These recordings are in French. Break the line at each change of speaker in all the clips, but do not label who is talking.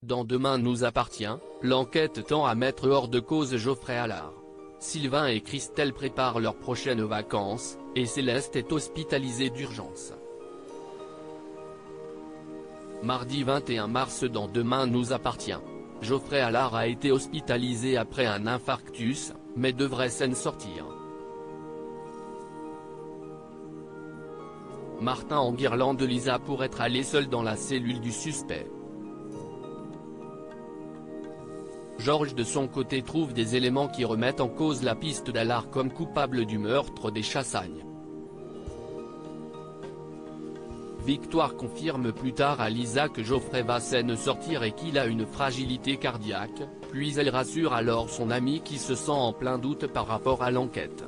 Dans Demain nous appartient, l'enquête tend à mettre hors de cause Geoffrey Allard. Sylvain et Christelle préparent leurs prochaines vacances, et Céleste est hospitalisée d'urgence. Mardi 21 mars dans Demain nous appartient. Geoffrey Allard a été hospitalisé après un infarctus, mais devrait s'en sortir. Martin enguirlande Lisa pour être allé seul dans la cellule du suspect. Georges de son côté trouve des éléments qui remettent en cause la piste d'Allard comme coupable du meurtre des Chassagnes. Victoire confirme plus tard à Lisa que Geoffrey va s'en sortir et qu'il a une fragilité cardiaque, puis elle rassure alors son ami qui se sent en plein doute par rapport à l'enquête.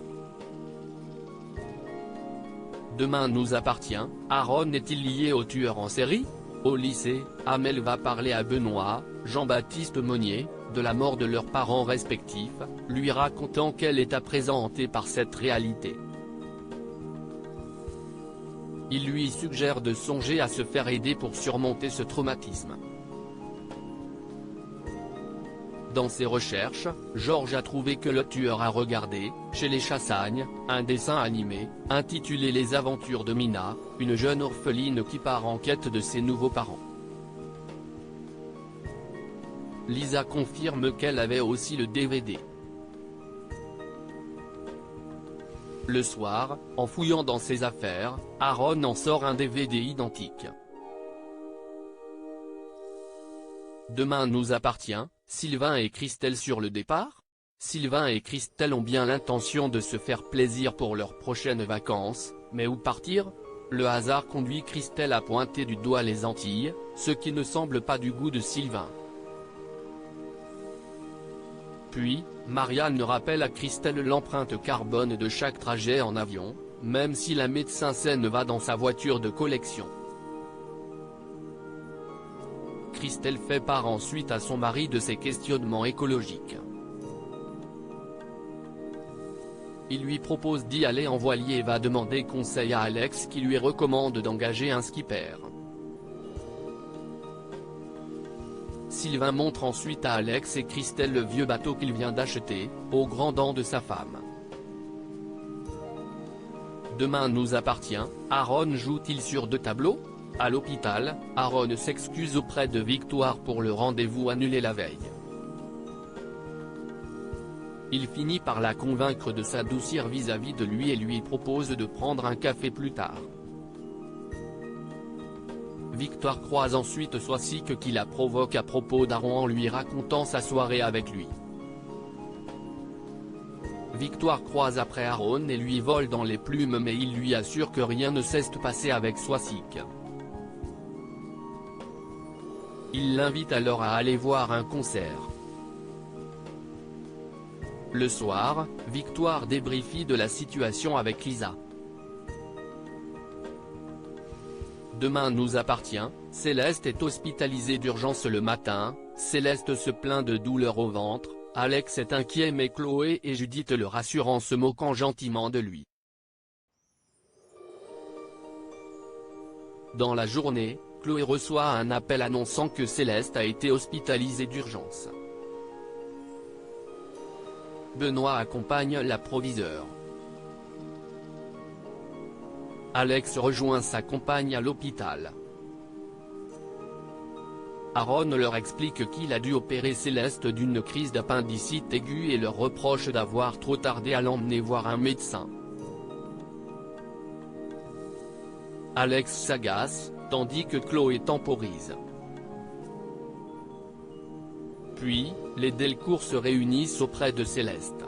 Demain nous appartient, Aaron est-il lié au tueur en série? Au lycée, Amel va parler à Benoît, Jean-Baptiste Monnier, de la mort de leurs parents respectifs, lui racontant qu'elle est à présent hantée par cette réalité. Il lui suggère de songer à se faire aider pour surmonter ce traumatisme. Dans ses recherches, Georges a trouvé que le tueur a regardé, chez les Chassagnes, un dessin animé, intitulé Les aventures de Mina, une jeune orpheline qui part en quête de ses nouveaux parents. Lisa confirme qu'elle avait aussi le DVD. Le soir, en fouillant dans ses affaires, Aaron en sort un DVD identique. Demain nous appartient, Sylvain et Christelle sur le départ? Sylvain et Christelle ont bien l'intention de se faire plaisir pour leurs prochaines vacances, mais où partir? Le hasard conduit Christelle à pointer du doigt les Antilles, ce qui ne semble pas du goût de Sylvain. Puis, Marianne rappelle à Christelle l'empreinte carbone de chaque trajet en avion, même si la médecin saine va dans sa voiture de collection. Christelle fait part ensuite à son mari de ses questionnements écologiques. Il lui propose d'y aller en voilier et va demander conseil à Alex qui lui recommande d'engager un skipper. Sylvain montre ensuite à Alex et Christelle le vieux bateau qu'il vient d'acheter, aux grands dents de sa femme. Demain nous appartient, Aaron joue-t-il sur 2 tableaux? À l'hôpital, Aaron s'excuse auprès de Victoire pour le rendez-vous annulé la veille. Il finit par la convaincre de s'adoucir vis-à-vis de lui et lui propose de prendre un café plus tard. Victoire croise ensuite Soisic qui la provoque à propos d'Aaron en lui racontant sa soirée avec lui. Victoire croise après Aaron et lui vole dans les plumes mais il lui assure que rien ne s'est passé avec Soisic. Il l'invite alors à aller voir un concert. Le soir, Victoire débriefie de la situation avec Lisa. Demain nous appartient, Céleste est hospitalisée d'urgence le matin, Céleste se plaint de douleurs au ventre, Alex est inquiet mais Chloé et Judith le rassurent en se moquant gentiment de lui. Dans la journée, Chloé reçoit un appel annonçant que Céleste a été hospitalisée d'urgence. Benoît accompagne la proviseure. Alex rejoint sa compagne à l'hôpital. Aaron leur explique qu'il a dû opérer Céleste d'une crise d'appendicite aiguë et leur reproche d'avoir trop tardé à l'emmener voir un médecin. Alex s'agace, tandis que Chloé temporise. Puis, les Delcourt se réunissent auprès de Céleste.